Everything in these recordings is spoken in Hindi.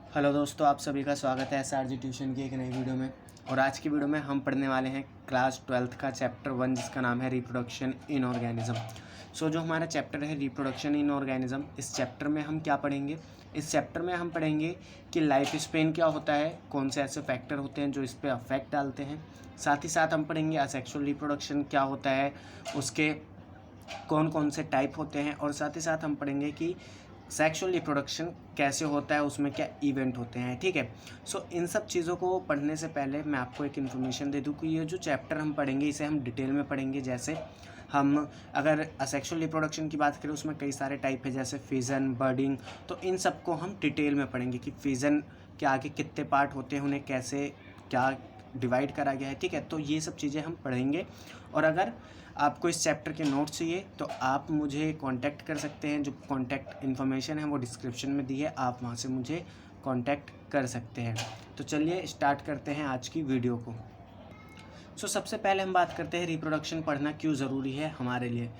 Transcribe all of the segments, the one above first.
हेलो दोस्तों, आप सभी का स्वागत है SRG ट्यूशन की एक नई वीडियो में। और आज की वीडियो में हम पढ़ने वाले हैं क्लास 12th का चैप्टर 1 जिसका नाम है रिप्रोडक्शन इन ऑर्गेनिज्म। जो हमारा चैप्टर है रिप्रोडक्शन इन ऑर्गेनिज्म, इस चैप्टर में हम क्या पढ़ेंगे? इस चैप्टर में हम पढ़ेंगे कि लाइफ स्पेन क्या होता है, कौन से ऐसे फैक्टर होते हैं जो इस पर अफेक्ट डालते हैं। साथ ही साथ हम पढ़ेंगे असेक्सुअल रिप्रोडक्शन क्या होता है, उसके कौन कौन से टाइप होते हैं, और साथ ही साथ हम पढ़ेंगे कि सेक्सुअल रिप्रोडक्शन कैसे होता है, उसमें क्या इवेंट होते हैं। ठीक है। इन सब चीज़ों को पढ़ने से पहले मैं आपको एक इन्फॉर्मेशन दे दूँ कि ये जो चैप्टर हम पढ़ेंगे इसे हम डिटेल में पढ़ेंगे। जैसे हम अगर असेक्सुअल रिप्रोडक्शन की बात करें उसमें कई सारे टाइप है, जैसे फिजन, बर्डिंग। तो इन सबको हम डिटेल में पढ़ेंगे कि फिजन के आगे कितने पार्ट होते हैं, उन्हें कैसे क्या डिवाइड करा गया है। ठीक है, तो ये सब चीज़ें हम पढ़ेंगे। और अगर आपको इस चैप्टर के नोट्स चाहिए तो आप मुझे कांटेक्ट कर सकते हैं। जो कांटेक्ट इन्फॉर्मेशन है वो डिस्क्रिप्शन में दी है, आप वहां से मुझे कांटेक्ट कर सकते हैं। तो चलिए स्टार्ट करते हैं आज की वीडियो को। सबसे पहले हम बात करते हैं रिप्रोडक्शन पढ़ना क्यों ज़रूरी है हमारे लिए।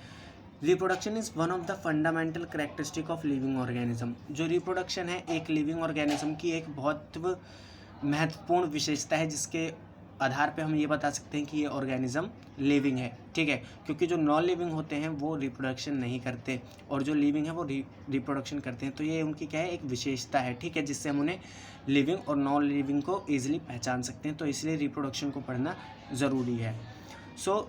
Reproduction is one of the fundamental characteristic of living organism. जो रिप्रोडक्शन है एक लिविंग ऑर्गेनिज्म की एक बहुत महत्वपूर्ण विशेषता है, जिसके आधार पे हम ये बता सकते हैं कि ये ऑर्गेनिज्म लिविंग है। ठीक है, क्योंकि जो नॉन लिविंग होते हैं वो रिप्रोडक्शन नहीं करते और जो लिविंग है वो रिप्रोडक्शन करते हैं। तो ये उनकी क्या है, एक विशेषता है। ठीक है, जिससे हम उन्हें लिविंग और नॉन लिविंग को ईजिली पहचान सकते हैं। तो इसलिए रिप्रोडक्शन को पढ़ना ज़रूरी है।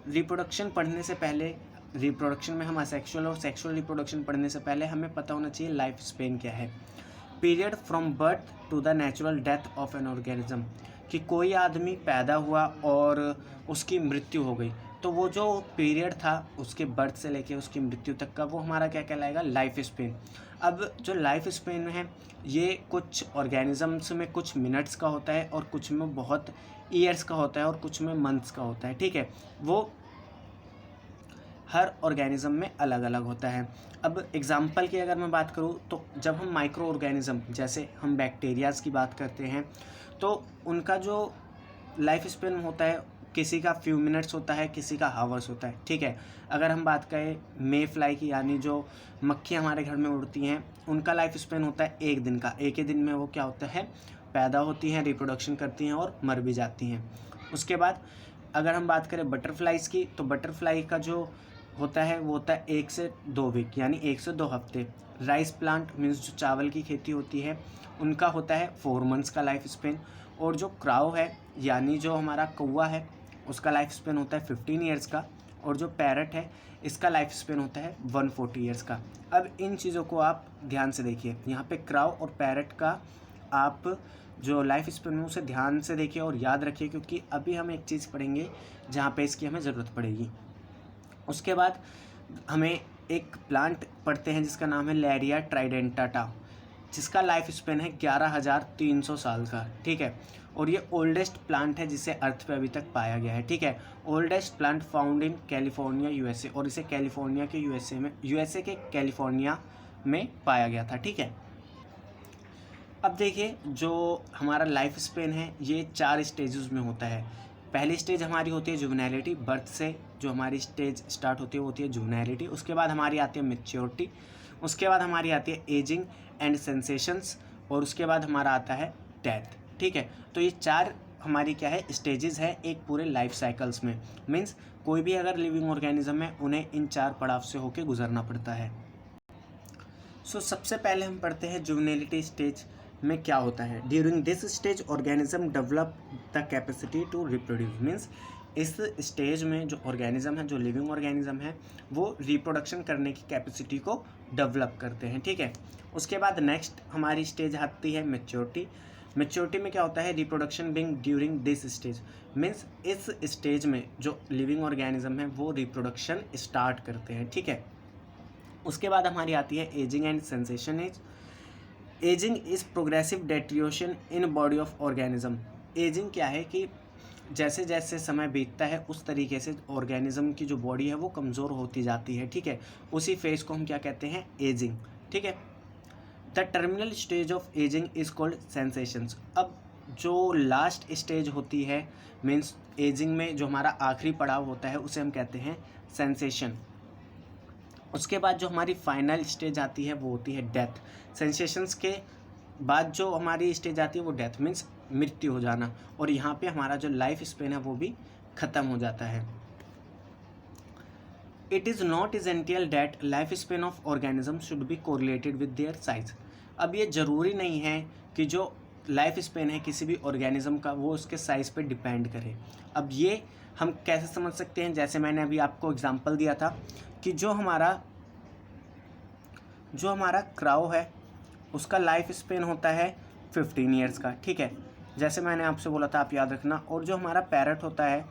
रिप्रोडक्शन पढ़ने से पहले, रिप्रोडक्शन में हम असेक्सुअल और सेक्सुअल रिप्रोडक्शन पढ़ने से पहले हमें पता होना चाहिए लाइफ स्पेन क्या है। Period from birth to the natural death of an organism, कि कोई आदमी पैदा हुआ और उसकी मृत्यु हो गई, तो वो जो पीरियड था उसके बर्थ से लेके उसकी मृत्यु तक का, वो हमारा क्या कहलाएगा, लाइफ स्पेन। अब जो लाइफ स्पेन है ये कुछ ऑर्गेनिजम्स में कुछ मिनट्स का होता है और कुछ में बहुत ईयर्स का होता है और कुछ में मंथ्स का होता है। ठीक है, वो हर ऑर्गेनिज्म में अलग अलग होता है। अब एग्जाम्पल की अगर मैं बात करूँ तो जब हम माइक्रो ऑर्गेनिज्म, जैसे हम बैक्टीरियाज़ की बात करते हैं, तो उनका जो लाइफ स्पेन होता है किसी का फ्यू मिनट्स होता है, किसी का हावर्स होता है। ठीक है, अगर हम बात करें मे फ्लाई की, यानी जो मक्खियाँ हमारे घर में उड़ती हैं, उनका लाइफ स्पेन होता है एक दिन का। एक ही दिन में वो क्या होता है, पैदा होती हैं, रिप्रोडक्शन करती हैं और मर भी जाती हैं। उसके बाद अगर हम बात करें बटरफ्लाइज की, तो बटरफ्लाई का जो होता है वो होता है 1 से 2 वीक, यानी 1 से 2 हफ्ते। राइस प्लांट मीन्स जो चावल की खेती होती है, उनका होता है 4 मंथ्स का लाइफ स्पेन। और जो क्राउ है, यानी जो हमारा कौवा है, उसका लाइफ स्पेन होता है 15 ईयर्स का। और जो पैरट है, इसका लाइफ स्पेन होता है 140 ईयर्स का। अब इन चीज़ों को आप ध्यान से देखिए, यहाँ पे क्राउ और पैरट का आप जो लाइफ स्पेन है उसे ध्यान से देखिए और याद रखिए, क्योंकि अभी हम एक चीज़ पढ़ेंगे जहाँ पे इसकी हमें ज़रूरत पड़ेगी। उसके बाद हमें एक प्लांट पढ़ते हैं जिसका नाम है लैरिया ट्राइडेंटाटा, जिसका लाइफ स्पेन है 11,300 साल का। ठीक है, और ये ओल्डेस्ट प्लांट है जिसे अर्थ पे अभी तक पाया गया है। ठीक है, oldest plant found in California USA, और इसे कैलिफोर्निया के यूएसए के कैलिफोर्निया में पाया गया था। ठीक है, अब देखिए जो हमारा लाइफ स्पेन है ये 4 स्टेजेस में होता है। पहली स्टेज हमारी होती है जुवेनाइलिटी, बर्थ से जो हमारी स्टेज स्टार्ट होती है वो होती है जुवेनाइलिटी। उसके बाद हमारी आती है मैच्योरिटी, उसके बाद हमारी आती है एजिंग एंड सेंसेशंस, और उसके बाद हमारा आता है डेथ। ठीक है, तो ये 4 हमारी क्या है, स्टेजेस है एक पूरे लाइफ साइकिल्स में। मीन्स कोई भी अगर लिविंग ऑर्गेनिज्म है उन्हें इन 4 पड़ाव से होकर गुजरना पड़ता है। सबसे पहले हम पढ़ते हैं जुवेनाइलिटी स्टेज में क्या होता है। During this stage organism develop the capacity to reproduce. Means इस स्टेज में जो ऑर्गेनिज्म है, जो लिविंग ऑर्गेनिज्म है, वो रिप्रोडक्शन करने की कैपेसिटी को डेवलप करते हैं। ठीक है, उसके बाद नेक्स्ट हमारी स्टेज आती है मैच्योरिटी। मैच्योरिटी में क्या होता है, reproduction being during this stage. Means इस स्टेज में जो लिविंग ऑर्गेनिज्म है वो रिप्रोडक्शन स्टार्ट करते हैं। ठीक है, उसके बाद हमारी आती है ageing and senescence age. Ageing is progressive deterioration in body of organism. Ageing क्या है कि जैसे जैसे समय बीतता है उस तरीके से ऑर्गेनिज्म की जो बॉडी है वो कमज़ोर होती जाती है। ठीक है, उसी फेज को हम क्या कहते हैं, एजिंग। ठीक है, the terminal stage of ageing is called sensations. अब जो लास्ट स्टेज होती है मीन्स एजिंग में जो हमारा आखिरी पड़ाव होता है उसे हम कहते हैं सेंसेशन। उसके बाद जो हमारी फाइनल स्टेज आती है वो होती है डेथ। सेंसेशंस के बाद जो हमारी स्टेज आती है वो डेथ मीन्स मृत्यु हो जाना, और यहाँ पे हमारा जो लाइफ स्पेन है वो भी ख़त्म हो जाता है। It is not essential that life span of organism should be correlated with their size. अब ये ज़रूरी नहीं है कि जो लाइफ स्पेन है किसी भी ऑर्गेनिज्म का वो उसके साइज़ पे डिपेंड करे। अब ये हम कैसे समझ सकते हैं, जैसे मैंने अभी आपको एग्जांपल दिया था कि जो हमारा क्राउ है उसका लाइफ स्पेन होता है 15 ईयर्स का, ठीक है, जैसे मैंने आपसे बोला था, आप याद रखना। और जो हमारा पैरट होता है,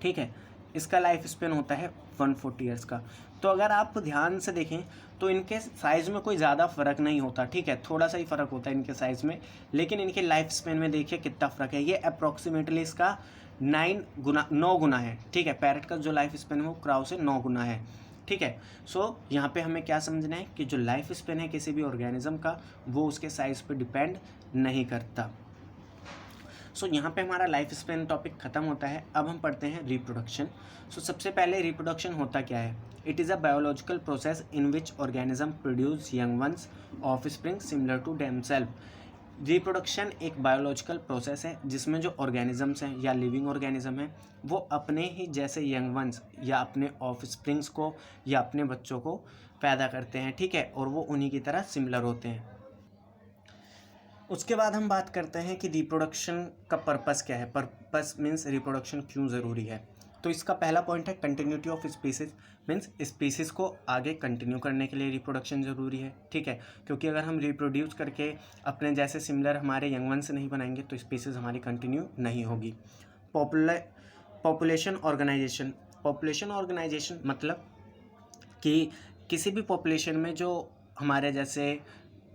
ठीक है, इसका लाइफ स्पेन होता है 140 ईयर्स का। तो अगर आप ध्यान से देखें तो इनके साइज़ में कोई ज़्यादा फ़र्क नहीं होता, ठीक है, थोड़ा सा ही फ़र्क होता है इनके साइज़ में, लेकिन इनके लाइफ स्पेन में देखिए कितना फ़र्क है। ये अप्रॉक्सीमेटली इसका 9 गुना है, ठीक है, पैरट का जो लाइफ स्पेन है वो क्राउ से 9 गुना है, ठीक है। सो यहाँ पे हमें क्या समझना है कि जो लाइफ स्पेन है किसी भी ऑर्गेनिज्म का वो उसके साइज़ पे डिपेंड नहीं करता। सो यहाँ पे हमारा लाइफ स्पेन टॉपिक ख़त्म होता है। अब हम पढ़ते हैं रिप्रोडक्शन। सो सबसे पहले रिप्रोडक्शन होता क्या है? It is a biological process in which organism produce young ones offspring similar to themselves. Reproduction एक बायोलॉजिकल प्रोसेस है जिसमें जो ऑर्गेनिजम्स हैं या लिविंग ऑर्गेनिज्म हैं वो अपने ही जैसे यंग वंस या अपने ऑफ स्प्रिंग्स को या अपने बच्चों को पैदा करते हैं, ठीक है, और वो उन्हीं की तरह सिमिलर होते हैं। उसके बाद हम बात करते हैं कि रिप्रोडक्शन का पर्पस क्या है। पर्पस मीन्स रिप्रोडक्शन क्यों ज़रूरी है। तो इसका पहला पॉइंट है continuity of species, means species को आगे कंटिन्यू करने के लिए रिप्रोडक्शन ज़रूरी है, ठीक है, क्योंकि अगर हम रिप्रोड्यूस करके अपने जैसे सिमिलर हमारे यंग वन से नहीं बनाएंगे तो स्पीसीज़ हमारी कंटिन्यू नहीं होगी। Population organisation. पॉपुलेशन ऑर्गेनाइजेशन मतलब कि किसी भी पॉपुलेशन में जो हमारे जैसे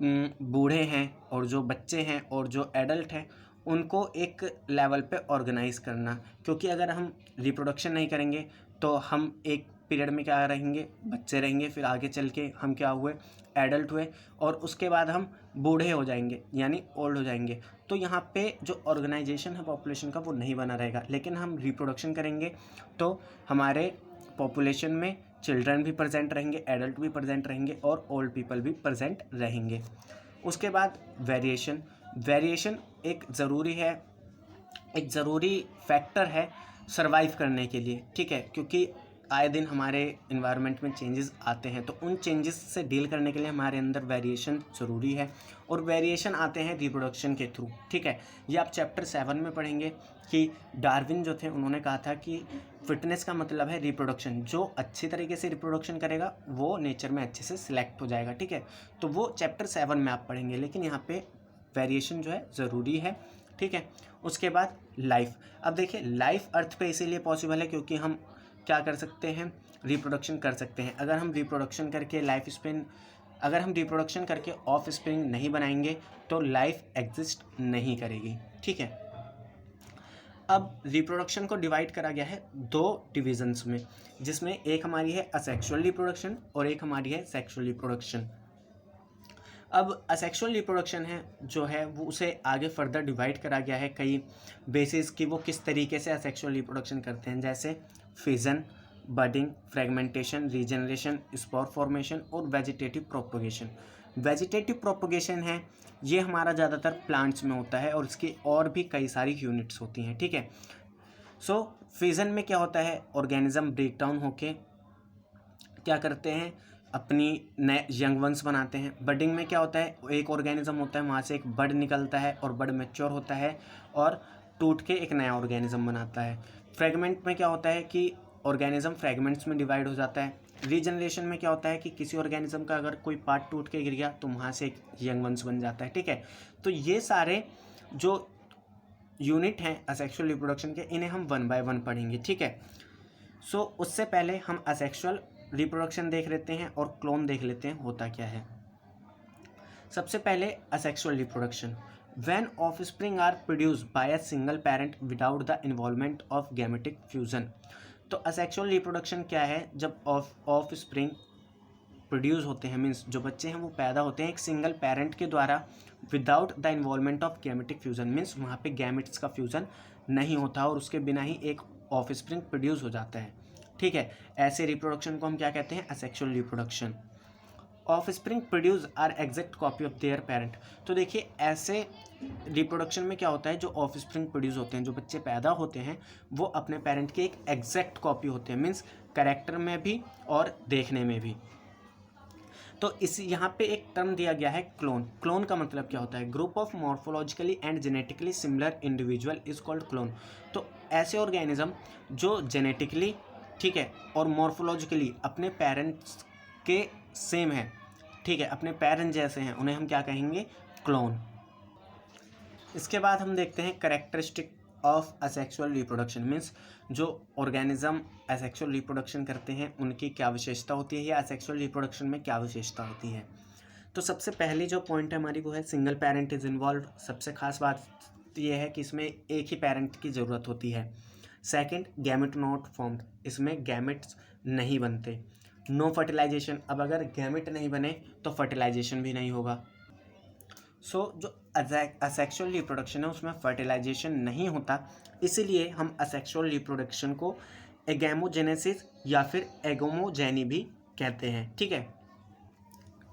बूढ़े हैं और जो बच्चे हैं और जो एडल्ट हैं उनको एक लेवल पे ऑर्गेनाइज करना, क्योंकि अगर हम रिप्रोडक्शन नहीं करेंगे तो हम एक पीरियड में क्या रहेंगे, बच्चे रहेंगे, फिर आगे चल के हम क्या हुए, एडल्ट हुए, और उसके बाद हम बूढ़े हो जाएंगे यानी ओल्ड हो जाएंगे। तो यहाँ पे जो ऑर्गेनाइजेशन है पॉपुलेशन का वो नहीं बना रहेगा। लेकिन हम रिप्रोडक्शन करेंगे तो हमारे पॉपुलेशन में चिल्ड्रन भी प्रेजेंट रहेंगे, एडल्ट भी प्रेजेंट रहेंगे और ओल्ड पीपल भी प्रेजेंट रहेंगे। उसके बाद वेरिएशन। वेरिएशन एक ज़रूरी फैक्टर है सरवाइव करने के लिए, ठीक है, क्योंकि आए दिन हमारे इन्वायरमेंट में चेंजेस आते हैं, तो उन चेंजेस से डील करने के लिए हमारे अंदर वेरिएशन ज़रूरी है। और वेरिएशन आते हैं रिप्रोडक्शन के थ्रू, ठीक है। ये आप चैप्टर 7 में पढ़ेंगे कि डार्विन जो थे उन्होंने कहा था कि फिटनेस का मतलब है रिप्रोडक्शन। जो अच्छी तरीके से रिप्रोडक्शन करेगा वो नेचर में अच्छे से सिलेक्ट हो जाएगा, ठीक है। तो वो चैप्टर 7 में आप पढ़ेंगे, लेकिन यहाँ पे वेरिएशन जो है ज़रूरी है, ठीक है। उसके बाद लाइफ। अब देखिए लाइफ अर्थ पे इसीलिए पॉसिबल है क्योंकि हम क्या कर सकते हैं, रिप्रोडक्शन कर सकते हैं। अगर हम रिप्रोडक्शन करके ऑफ स्प्रिंग नहीं बनाएंगे तो लाइफ एग्जिस्ट नहीं करेगी, ठीक है। अब रिप्रोडक्शन को डिवाइड करा गया है 2 डिविजन्स में, जिसमें एक हमारी है असेक्सुअल रिप्रोडक्शन और एक हमारी है सेक्सुअल रिप्रोडक्शन। अब असेक्सुअल रिप्रोडक्शन है जो है वो उसे आगे फर्दर डिवाइड करा गया है कई बेसिस कि वो किस तरीके से असेक्सुअल रिप्रोडक्शन करते हैं, जैसे fission, budding, fragmentation, regeneration, spore formation और वेजिटेटिव प्रोपोगेशन। वेजिटेटिव प्रोपोगेशन है ये हमारा ज़्यादातर प्लांट्स में होता है और इसकी और भी कई सारी यूनिट्स होती हैं, ठीक है। सो फिजन में क्या होता है, ऑर्गेनिज्म ब्रेक डाउन होके क्या करते हैं, अपनी नए यंग वंस बनाते हैं। बडिंग में क्या होता है, एक ऑर्गेनिज्म होता है, वहाँ से एक बड निकलता है और बड मैच्योर होता है और टूट के एक नया ऑर्गेनिज्म बनाता है। फ्रेगमेंट में क्या होता है कि ऑर्गेनिज्म फ्रेगमेंट्स में डिवाइड हो जाता है। रीजनरेशन में क्या होता है कि किसी ऑर्गेनिज्म का अगर कोई पार्ट टूट के गिर गया तो वहाँ से एक यंग वंस बन जाता है, ठीक है। तो ये सारे जो यूनिट हैं असेक्सुअल रिप्रोडक्शन के, इन्हें हम 1 बाय 1 पढ़ेंगे, ठीक है। सो उससे पहले हम असेक्सुअल रिप्रोडक्शन देख लेते हैं और क्लोन देख लेते हैं होता क्या है। सबसे पहले asexual reproduction. When offspring are produced by a single parent without the involvement of gametic fusion. तो असेक्सुअल रिप्रोडक्शन क्या है, जब ऑफस्प्रिंग प्रोड्यूस होते हैं, मीन्स जो बच्चे हैं वो पैदा होते हैं एक सिंगल पेरेंट के द्वारा without the involvement of gametic fusion, means वहाँ पे गैमेट्स का फ्यूजन नहीं होता और उसके बिना ही एक ऑफस्प्रिंग प्रोड्यूस हो जाता है, ठीक है। ऐसे रिप्रोडक्शन को हम क्या कहते हैं, asexual reproduction. Offspring produce are exact copy of their parent. तो देखिए ऐसे रिप्रोडक्शन में क्या होता है, जो ऑफस्प्रिंग प्रोड्यूस होते हैं, जो बच्चे पैदा होते हैं, वो अपने पेरेंट की एक एग्जैक्ट कॉपी होते हैं, मीन्स कैरेक्टर में भी और देखने में भी। तो इस यहाँ पे एक टर्म दिया गया है क्लोन। क्लोन का मतलब क्या होता है, group of morphologically and genetically similar individual is called clone. तो ऐसे ऑर्गेनिज्म जो जेनेटिकली, ठीक है, और मॉर्फोलॉजिकली अपने पेरेंट्स के सेम है, ठीक है, अपने पेरेंट्स जैसे हैं, उन्हें हम क्या कहेंगे, क्लोन। इसके बाद हम देखते हैं characteristic of asexual reproduction, means जो ऑर्गेनिज्म असेक्सुअल रिप्रोडक्शन करते हैं उनकी क्या विशेषता होती है, या असेक्सुअल रिप्रोडक्शन में क्या विशेषता होती है। तो सबसे पहली जो पॉइंट है हमारी वो है सिंगल पेरेंट इज इन्वॉल्व। सबसे खास बात ये है कि इसमें एक ही पेरेंट की ज़रूरत होती है। सेकंड, गैमेट नॉट फॉर्म्ड, इसमें गैमेट्स नहीं बनते। नो फर्टिलाइजेशन, अब अगर गैमेट नहीं बने तो फर्टिलाइजेशन भी नहीं होगा। जो असेक्सुअल रिप्रोडक्शन है उसमें फर्टिलाइजेशन नहीं होता, इसीलिए हम असेक्सुअल रिप्रोडक्शन को एगैमोजेनेसिस या फिर एगोमोजेनी भी कहते हैं, ठीक है।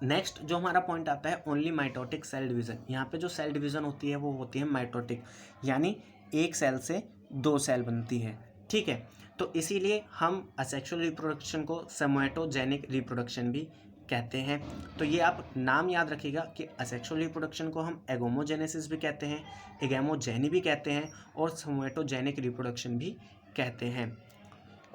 नेक्स्ट जो हमारा पॉइंट आता है ओनली माइटोटिक सेल डिवीज़न। यहाँ पे जो सेल डिवीज़न होती है वो होती है माइटोटिक, यानी एक सेल से 2 सेल बनती है, ठीक है। तो इसीलिए हम असेक्सुअल रिप्रोडक्शन को सोमैटोजेनिक रिप्रोडक्शन भी कहते हैं। तो ये आप नाम याद रखिएगा कि असेक्सुअल रिप्रोडक्शन को हम एगोमोजेनेसिस भी कहते हैं, एगैमोजेनी भी कहते हैं, और सोमैटोजेनिक रिप्रोडक्शन भी कहते हैं।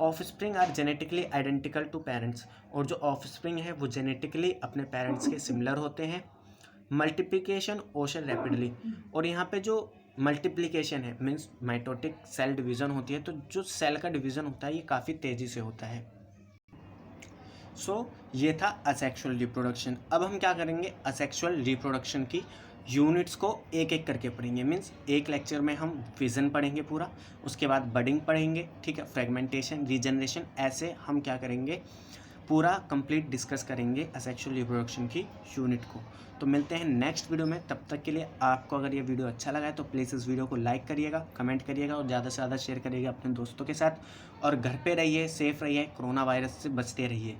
Offspring are genetically identical to parents, और जो ऑफस्प्रिंग है वो जेनेटिकली अपने पेरेंट्स के सिमिलर होते हैं। मल्टीप्लिकेशन ओशन रैपिडली, और यहाँ पे जो मल्टीप्लिकेशन है मीन्स माइटोटिक सेल डिवीज़न होती है, तो जो सेल का डिवीज़न होता है ये काफ़ी तेज़ी से होता है। ये था असेक्सुअल रिप्रोडक्शन। अब हम क्या करेंगे, असेक्सुअल रिप्रोडक्शन की यूनिट्स को एक एक करके पढ़ेंगे, मीन्स एक लेक्चर में हम विजन पढ़ेंगे पूरा, उसके बाद बडिंग पढ़ेंगे, ठीक है, फ्रेगमेंटेशन, रीजनरेशन, ऐसे हम क्या करेंगे, पूरा कंप्लीट डिस्कस करेंगे असेक्सुअल रिप्रोडक्शन की यूनिट को। तो मिलते हैं नेक्स्ट वीडियो में, तब तक के लिए आपको अगर ये वीडियो अच्छा लगा है तो प्लीज़ इस वीडियो को लाइक करिएगा, कमेंट करिएगा और ज़्यादा से ज़्यादा शेयर करिएगा अपने दोस्तों के साथ। और घर पे रहिए, सेफ रहिए, कोरोना वायरस से बचते रहिए।